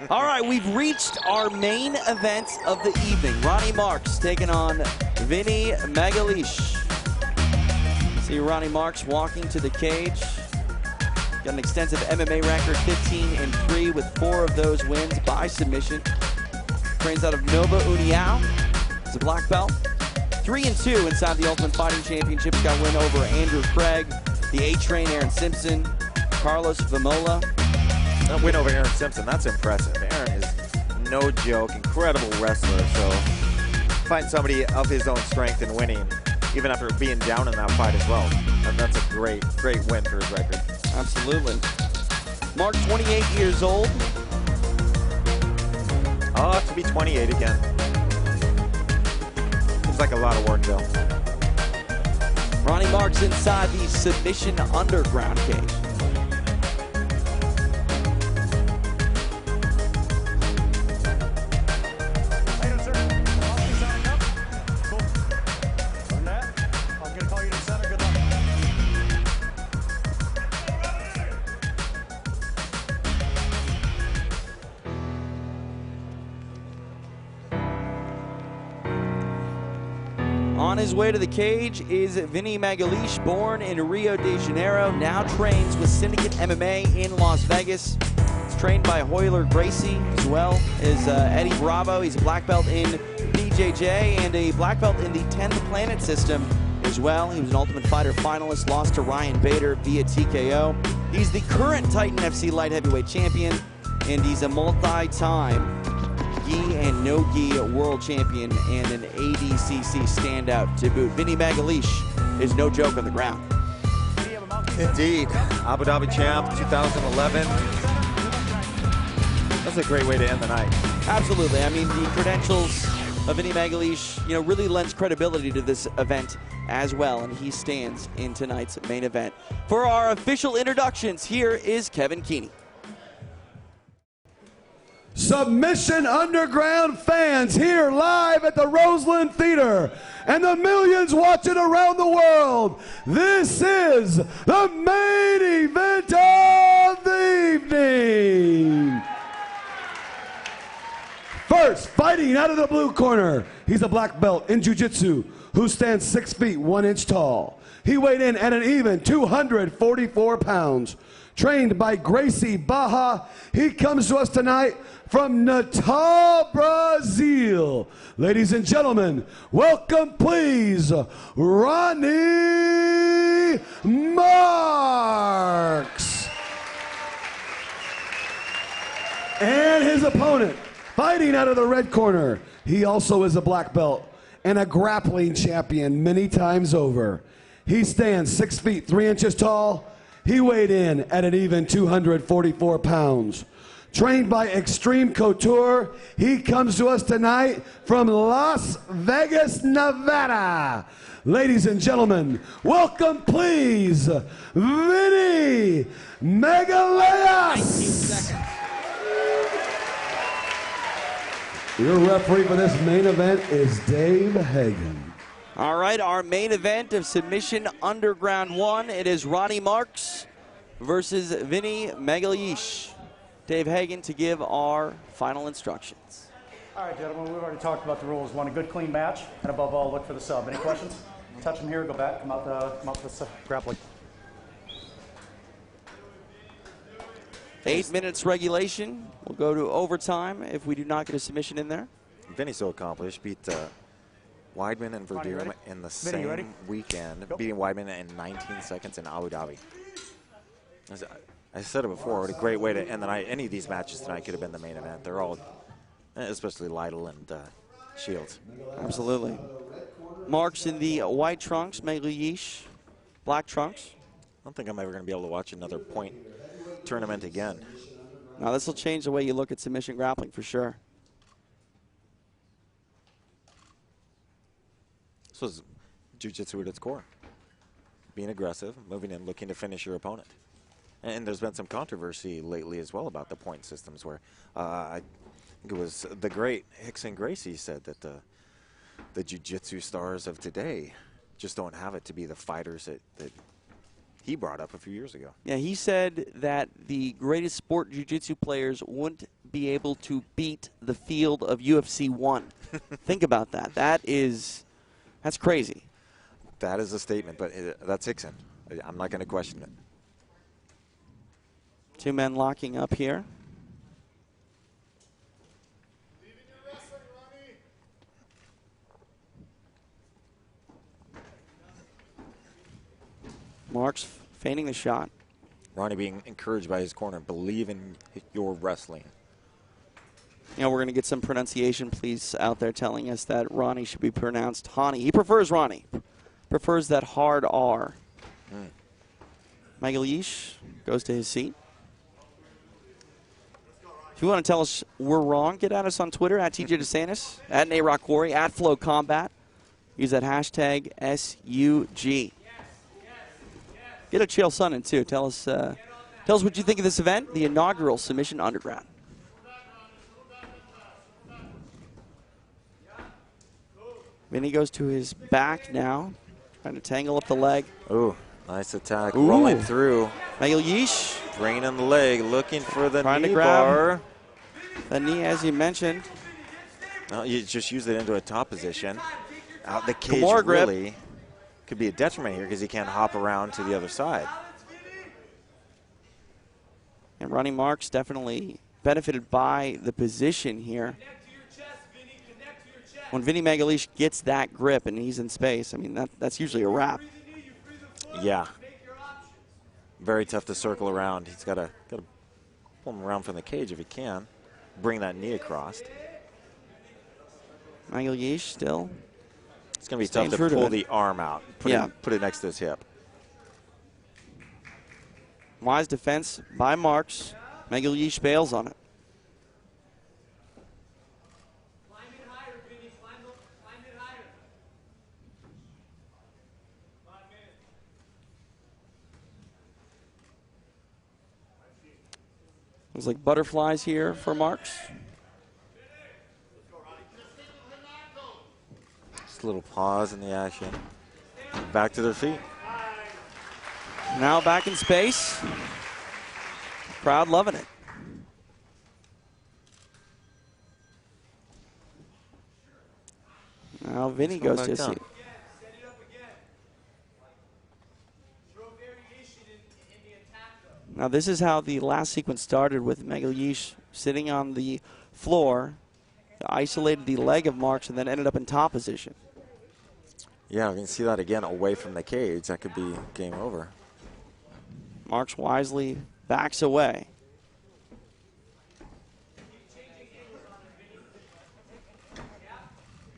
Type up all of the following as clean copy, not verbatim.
All right, we've reached our main event of the evening. Ronny Marks taking on Vinny Magalhaes. See Ronny Marks walking to the cage. Got an extensive MMA record, 15-3 with 4 of those wins by submission. Trains out of Nova União. He's a black belt. 3-2 inside the Ultimate Fighting Championships. Got a win over Andrew Craig, the A-Train Aaron Simpson, Carlos Vamola. That win over Aaron Simpson, that's impressive. Aaron is no joke, incredible wrestler. So find somebody of his own strength and winning, even after being down in that fight as well. And that's a great win for his record. Absolutely. Mark, 28 years old. Oh, to be 28 again. Seems like a lot of work, though. Ronny Marks inside the submission underground cage. On his way to the cage is Vinny Magalhaes, born in Rio de Janeiro, now trains with Syndicate MMA in Las Vegas. He's trained by Royler Gracie, as well as Eddie Bravo. He's a black belt in BJJ and a black belt in the 10th Planet system as well. He was an Ultimate Fighter finalist, lost to Ryan Bader via TKO. He's the current Titan FC light heavyweight champion, and he's a multi-time gi and no gi world champion and an ADCC standout to boot. Vinny Magalhaes is no joke on the ground. Indeed. Abu Dhabi champ, 2011. That's a great way to end the night. Absolutely. I mean, the credentials of Vinny Magalhaes, really lends credibility to this event as well, and he stands in tonight's main event. For our official introductions, here is Kevin Keeney. Submission Underground fans here live at the Roseland Theater and the millions watching around the world. This is the main event of the evening. First, fighting out of the blue corner, he's a black belt in jiu-jitsu who stands 6 feet 1 inch tall. He weighed in at an even 244 pounds. Trained by Gracie Baja, he comes to us tonight from Natal, Brazil. Ladies and gentlemen, welcome please, Ronny Marks. And his opponent, fighting out of the red corner, he also is a black belt and a grappling champion many times over. He stands 6 feet 3 inches tall. He weighed in at an even 244 pounds. Trained by Extreme Couture, he comes to us tonight from Las Vegas, Nevada. Ladies and gentlemen, welcome please, Vinny Magalhaes. Your referee for this main event is Dave Hagen. All right, our main event of Submission Underground 1, it is Ronny Marks versus Vinny Magalhaes. Dave Hagen to give our final instructions. All right, gentlemen, we've already talked about the rules. Want a good, clean match, and above all, look for the sub. Any questions? Touch them here, go back, come out the grappling. 8 minutes regulation. We'll go to overtime if we do not get a submission in there. Vinny's so accomplished, beat Weidman and Verdum in the same weekend, beating Weidman in 19 seconds in Abu Dhabi. As I said it before, what a great way to end the night. Any of these matches tonight could have been the main event. They're all, especially Lytle and Shields. Absolutely. Marks in the white trunks, Magalhaes, black trunks. I don't think I'm ever going to be able to watch another point tournament again. Now this will change the way you look at submission grappling for sure. This was jiu-jitsu at its core. Being aggressive, moving in, looking to finish your opponent. And there's been some controversy lately as well about the point systems where I think it was the great Rickson Gracie said that the jiu-jitsu stars of today just don't have it to be the fighters that he brought up a few years ago. Yeah, he said that the greatest sport jiu-jitsu players wouldn't be able to beat the field of UFC 1. Think about that. That's crazy. That is a statement, but that's Hickson. I'm not going to question it. Two men locking up here. Marks feigning the shot. Ronny being encouraged by his corner. Believe in your wrestling. You know, we're going to get some pronunciation police out there telling us that Ronny should be pronounced Hani. He prefers Ronny. Prefers that hard R. Magalhaes goes to his seat. If you want to tell us we're wrong, get at us on Twitter, at TJ DeSantis, at NAROC Quarry, at FloCombat. Use that hashtag SUG. Get a Chael Sonnen, too. Tell us what you think of this event, the inaugural Submission Underground. Vinny goes to his back now, trying to tangle up the leg. Ooh, nice attack. Ooh. Rolling through. Magalhaes Bringing in the leg, looking for the trying knee to grab bar. the knee, as you mentioned. No, you just use it into a top position. Out the cage Kimura grip. really could be a detriment here because he can't hop around to the other side. And Ronny Marks definitely benefited by the position here. When Vinny Magalhaes gets that grip and he's in space, I mean, that's usually a wrap. Yeah. Very tough to circle around. He's got to pull him around from the cage if he can. Bring that knee across. Magalhaes still. It's going to be tough to pull the arm out. Put it next to his hip. Wise defense by Marks. Magalhaes bails on it. It's like butterflies here for Marks. Just a little pause in the action. Back to their feet. Now back in space. Crowd loving it. Now Vinny goes to his seat. Now this is how the last sequence started, with Magalhaes sitting on the floor, isolated the leg of Marks, and then ended up in top position. Yeah, we can see that again away from the cage. That could be game over. Marks wisely backs away.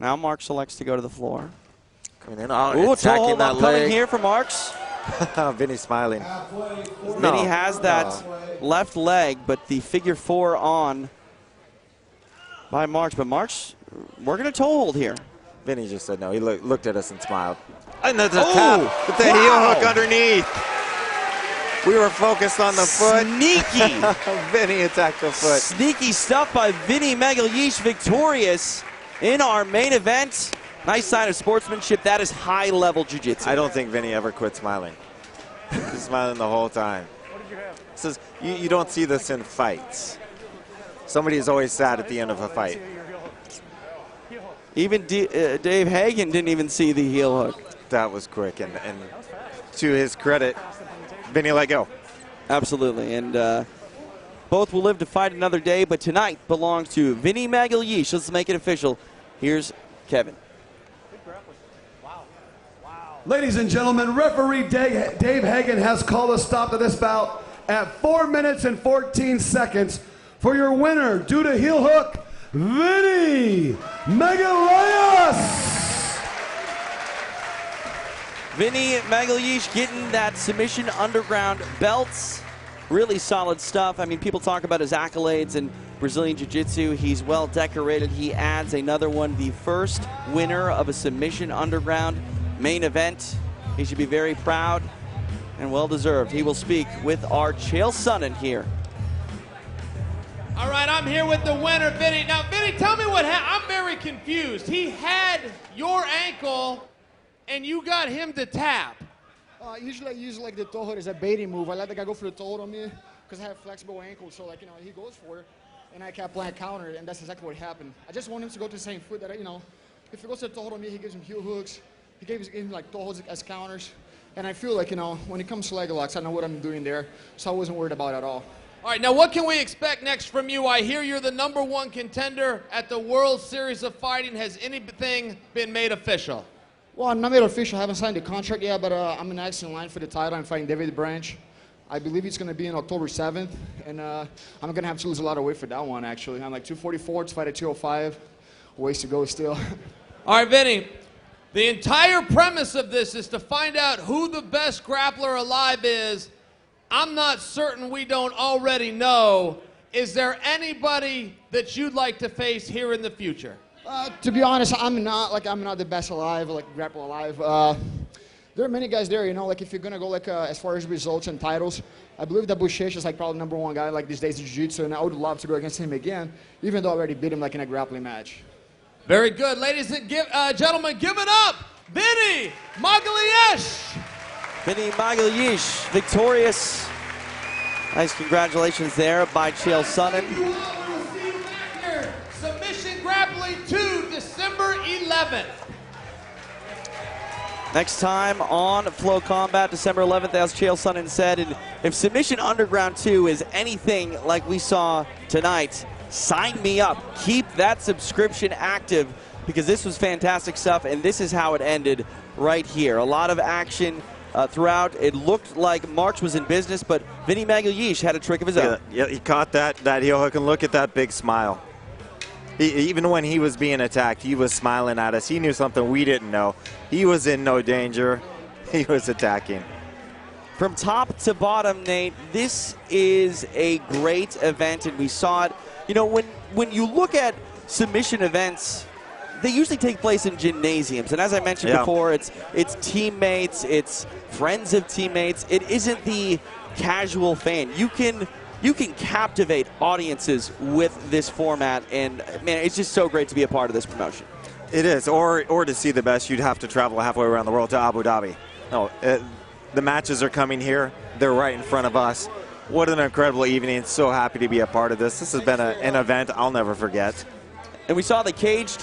Now Marks selects to go to the floor. Coming in, attacking that leg. Coming here for Marks. Vinny smiling. Vinny has that left leg, but the figure four on by Marks. But Marks working a toe hold here. Vinny just said no. He looked at us and smiled. And there's a tap with the heel hook underneath. We were focused on the foot. Sneaky. Vinny attacked the foot. Sneaky stuff by Vinny Magalhaes, victorious in our main event. Nice sign of sportsmanship. That is high-level jiu-jitsu. I don't think Vinny ever quit smiling. He's smiling the whole time. What did you have? Says you don't see this in fights. Somebody is always sad at the end of a fight. Even Dave Hagen didn't even see the heel hook. That was quick, and to his credit, Vinny let go. Absolutely, and both will live to fight another day, but tonight belongs to Vinny Magalhaes. Let's make it official. Here's Kevin. Ladies and gentlemen, referee Dave Hagen has called a stop to this bout at 4 minutes and 14 seconds for your winner due to heel hook, Vinny Magalhaes. Vinny Magalhaes getting that Submission Underground belts. Really solid stuff. I mean, people talk about his accolades in Brazilian Jiu-Jitsu. He's well decorated. He adds another one, the first winner of a Submission Underground main event. He should be very proud and well deserved. He will speak with our Chael Sonnen here. All right, I'm here with the winner, Vinny. Now, Vinny, tell me what happened. I'm very confused. He had your ankle, and you got him to tap. Usually I use like the toe hold as a baiting move. I let the guy go for the toe hold on me because I have flexible ankles. So like, he goes for it, and I kept playing counter, and that's exactly what happened. I just want him to go to the same foot that, if he goes to the toe hold on me, he gives him heel hooks. He gives him like toe holds as counters. And I feel like, when it comes to leg locks, I know what I'm doing there. So I wasn't worried about it at all. All right, now what can we expect next from you? I hear you're the #1 contender at the World Series of Fighting. Has anything been made official? Well, I'm not made official. I haven't signed the contract yet, but I'm next in line for the title. I'm fighting David Branch. I believe it's going to be on October 7th, and I'm going to have to lose a lot of weight for that one, actually. I'm like 244 to fight at 205. Ways to go still. All right, Vinny, the entire premise of this is to find out who the best grappler alive is. I'm not certain we don't already know. Is there anybody that you'd like to face here in the future? To be honest, I'm not the best alive, grapple alive. There are many guys there, if you're gonna go as far as results and titles, I believe that Bushesh is probably #1 guy these days in jiu-jitsu, and I would love to go against him again, even though I already beat him in a grappling match. Very good, ladies and gentlemen, give it up, Vinny Magalhaes. Vinny Magalhaes, victorious. Nice congratulations there by Chael Sonnen. Submission Grappling 2, December 11th. Next time on FloCombat, December 11th, as Chael Sonnen said. And if Submission Underground 2 is anything like we saw tonight, sign me up. Keep that subscription active, because this was fantastic stuff, and this is how it ended right here. A lot of action throughout. It looked like March was in business, but Vinny Magalhaes had a trick of his own. Yeah, he caught that heel hook, and look at that big smile. Even when he was being attacked, he was smiling at us. He knew something we didn't know. He was in no danger. He was attacking. From top to bottom, Nate, this is a great event, and we saw it. When you look at submission events, they usually take place in gymnasiums, and as I mentioned before, it's teammates, it's friends of teammates. It isn't the casual fan. You can captivate audiences with this format, and man, it's just so great to be a part of this promotion. It is, or to see the best, you'd have to travel halfway around the world to Abu Dhabi. No, the matches are coming here. They're right in front of us. What an incredible evening. So happy to be a part of this. This has been an event I'll never forget. And we saw the cage